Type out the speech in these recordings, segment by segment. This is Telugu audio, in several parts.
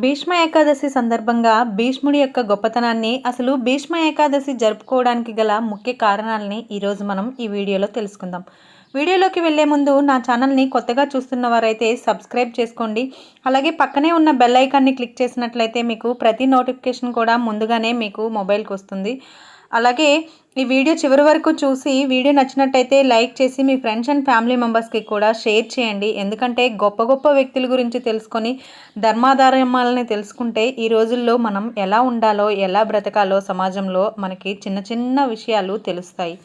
భీష్మ ఏకాదశి సందర్భంగా భీష్ముడి యొక్క గొప్పతనాన్ని, అసలు భీష్మ ఏకాదశి జరుపుకోవడానికి గల ముఖ్య కారణాలని ఈరోజు మనం ఈ వీడియోలో తెలుసుకుందాం. వీడియోలోకి వెళ్లే ముందు నా ఛానల్ని కొత్తగా చూస్తున్న వారైతే సబ్స్క్రైబ్ చేసుకోండి. అలాగే పక్కనే ఉన్న బెల్ ఐకాన్ని క్లిక్ చేసినట్లయితే మీకు ప్రతి నోటిఫికేషన్ కూడా ముందుగానే మీకు మొబైల్కి వస్తుంది. అలాగే ఈ వీడియో చివరి వరకు చూసి వీడియో నచ్చినట్టయితే లైక్ చేసి మీ ఫ్రెండ్స్ అండ్ ఫ్యామిలీ మెంబర్స్కి కూడా షేర్ చేయండి. ఎందుకంటే గొప్ప గొప్ప వ్యక్తుల గురించి తెలుసుకొని ధర్మాధార్యాలని తెలుసుకుంటే ఈ రోజుల్లో మనం ఎలా ఉండాలో, ఎలా బ్రతకాలో సమాజంలో మనకి చిన్న చిన్న విషయాలు తెలుస్తాయి.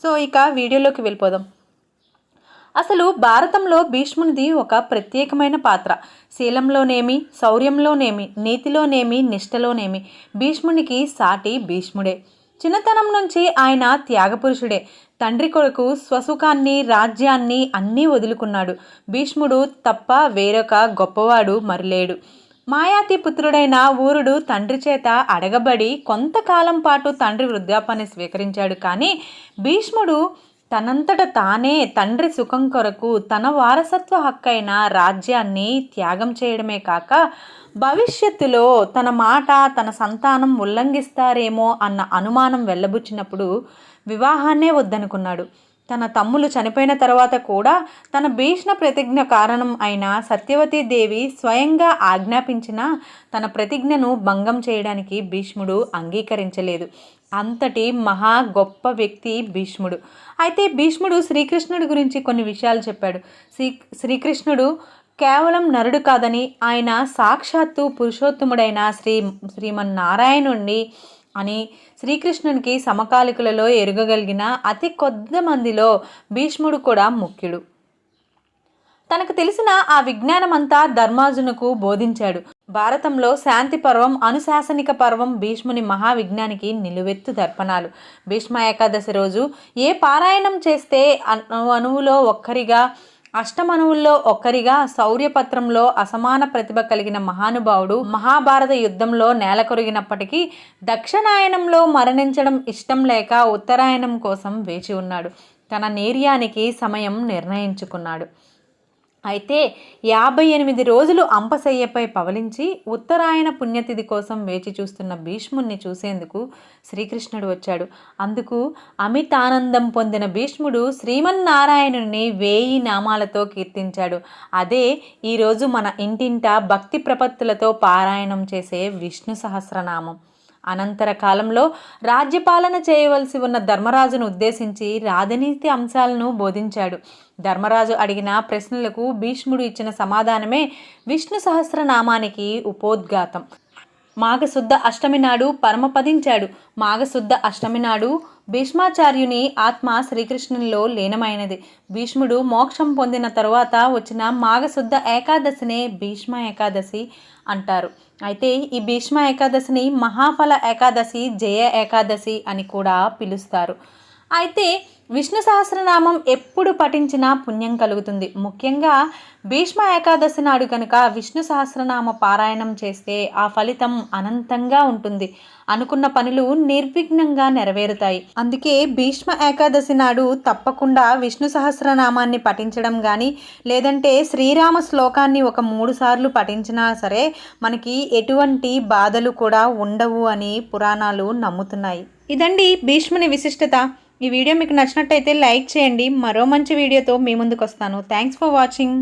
సో ఇక వీడియోలోకి వెళ్ళిపోదాం. అసలు భారతంలో భీష్మునిది ఒక ప్రత్యేకమైన పాత్ర. శీలంలోనేమి, శౌర్యంలోనేమి, నీతిలోనేమి, నిష్టలోనేమి భీష్మునికి సాటి భీష్ముడే. చిన్నతనం నుంచి ఆయన త్యాగపురుషుడే. తండ్రి కొరకు స్వసుఖాన్ని, రాజ్యాన్ని అన్నీ వదులుకున్నాడు. భీష్ముడు తప్ప వేరొక గొప్పవాడు మరిలేడు. మాయాతి పుత్రుడైన ఊరుడు తండ్రి చేత అడగబడి కొంతకాలం పాటు తండ్రి వృద్ధాపాన్ని స్వీకరించాడు. కానీ భీష్ముడు తనంతట తానే తండ్రి సుఖం కొరకు తన వారసత్వ హక్కైన రాజ్యాన్ని త్యాగం చేయడమే కాక భవిష్యత్తులో తన మాట తన సంతానం ఉల్లంఘిస్తారేమో అన్న అనుమానం వెళ్ళబుచ్చినప్పుడు వివాహాన్నే వద్దనుకున్నాడు. తన తమ్ములు చనిపోయిన తర్వాత కూడా తన భీష్మ ప్రతిజ్ఞ కారణం అయిన సత్యవతీదేవి స్వయంగా ఆజ్ఞాపించిన తన ప్రతిజ్ఞను భంగం చేయడానికి భీష్ముడు అంగీకరించలేదు. అంతటి మహా గొప్ప వ్యక్తి భీష్ముడు. అయితే భీష్ముడు శ్రీకృష్ణుడి గురించి కొన్ని విషయాలు చెప్పాడు. శ్రీకృష్ణుడు కేవలం నరుడు కాదని, ఆయన సాక్షాత్తు పురుషోత్తముడైన శ్రీమన్నారాయణుణ్ణి అని శ్రీకృష్ణునికి సమకాలికులలో ఎరుగగలిగిన అతి కొద్ది మందిలో భీష్ముడు కూడా ముఖ్యుడు. తనకు తెలిసిన ఆ విజ్ఞానమంతా ధర్మార్జునకు బోధించాడు. భారతంలో శాంతి పర్వం, అనుశాసనిక పర్వం భీష్ముని మహావిజ్ఞానికి నిలువెత్తు దర్పణాలు. భీష్మ ఏకాదశి రోజు ఏ పారాయణం చేస్తే అణువులో ఒక్కరిగా, అష్టమణువుల్లో ఒక్కరిగా, శౌర్యపత్రంలో అసమాన ప్రతిభ కలిగిన మహానుభావుడు మహాభారత యుద్ధంలో నేలకొరిగినప్పటికీ దక్షిణాయనంలో మరణించడం ఇష్టం లేక ఉత్తరాయణం కోసం వేచి ఉన్నాడు. తన నీర్యానికి సమయం నిర్ణయించుకున్నాడు. అయితే 58 రోజులు అంపశయ్యపై పవలించి ఉత్తరాయణ పుణ్యతిథి కోసం వేచి చూస్తున్న భీష్ముణ్ణి చూసేందుకు శ్రీకృష్ణుడు వచ్చాడు. అందుకు అమితానందం పొందిన భీష్ముడు శ్రీమన్నారాయణుని 1000 నామాలతో కీర్తించాడు. అదే ఈరోజు మన ఇంటింటా భక్తి ప్రపత్తులతో పారాయణం చేసే విష్ణు సహస్రనామం. అనంతర కాలంలో రాజ్యపాలన చేయవలసి ఉన్న ధర్మరాజును ఉద్దేశించి రాజనీతి అంశాలను బోధించాడు. ధర్మరాజు అడిగిన ప్రశ్నలకు భీష్ముడు ఇచ్చిన సమాధానమే విష్ణు సహస్రనామానికి ఉపోద్ఘాతం. మాఘశుద్ధ అష్టమి నాడు పరమపదించాడు. మాఘశుద్ధ అష్టమి నాడు భీష్మాచార్యుని ఆత్మ శ్రీకృష్ణునిలో లీనమైనది. భీష్ముడు మోక్షం పొందిన తరువాత వచ్చిన మాఘశుద్ధ ఏకాదశినే భీష్మ ఏకాదశి అంటారు. అయితే ఈ భీష్మ ఏకాదశిని మహాఫల ఏకాదశి, జయ ఏకాదశి అని కూడా పిలుస్తారు. అయితే విష్ణు సహస్రనామం ఎప్పుడు పఠించినా పుణ్యం కలుగుతుంది. ముఖ్యంగా భీష్మ ఏకాదశి నాడు కనుక విష్ణు సహస్రనామ పారాయణం చేస్తే ఆ ఫలితం అనంతంగా ఉంటుంది. అనుకున్న పనులు నిర్విఘ్నంగా నెరవేరుతాయి. అందుకే భీష్మ ఏకాదశి నాడు తప్పకుండా విష్ణు సహస్రనామాన్ని పఠించడం కానీ, లేదంటే శ్రీరామ శ్లోకాన్ని ఒక 3 సార్లు పఠించినా సరే మనకి ఎటువంటి బాధలు కూడా ఉండవు అని పురాణాలు నమ్ముతున్నాయి. ఇదండి భీష్ముని విశిష్టత. ఈ వీడియో మీకు నచ్చినట్టయితే లైక్ చేయండి. మరో మంచి వీడియోతో మీ ముందుకు వస్తాను. Thanks for watching.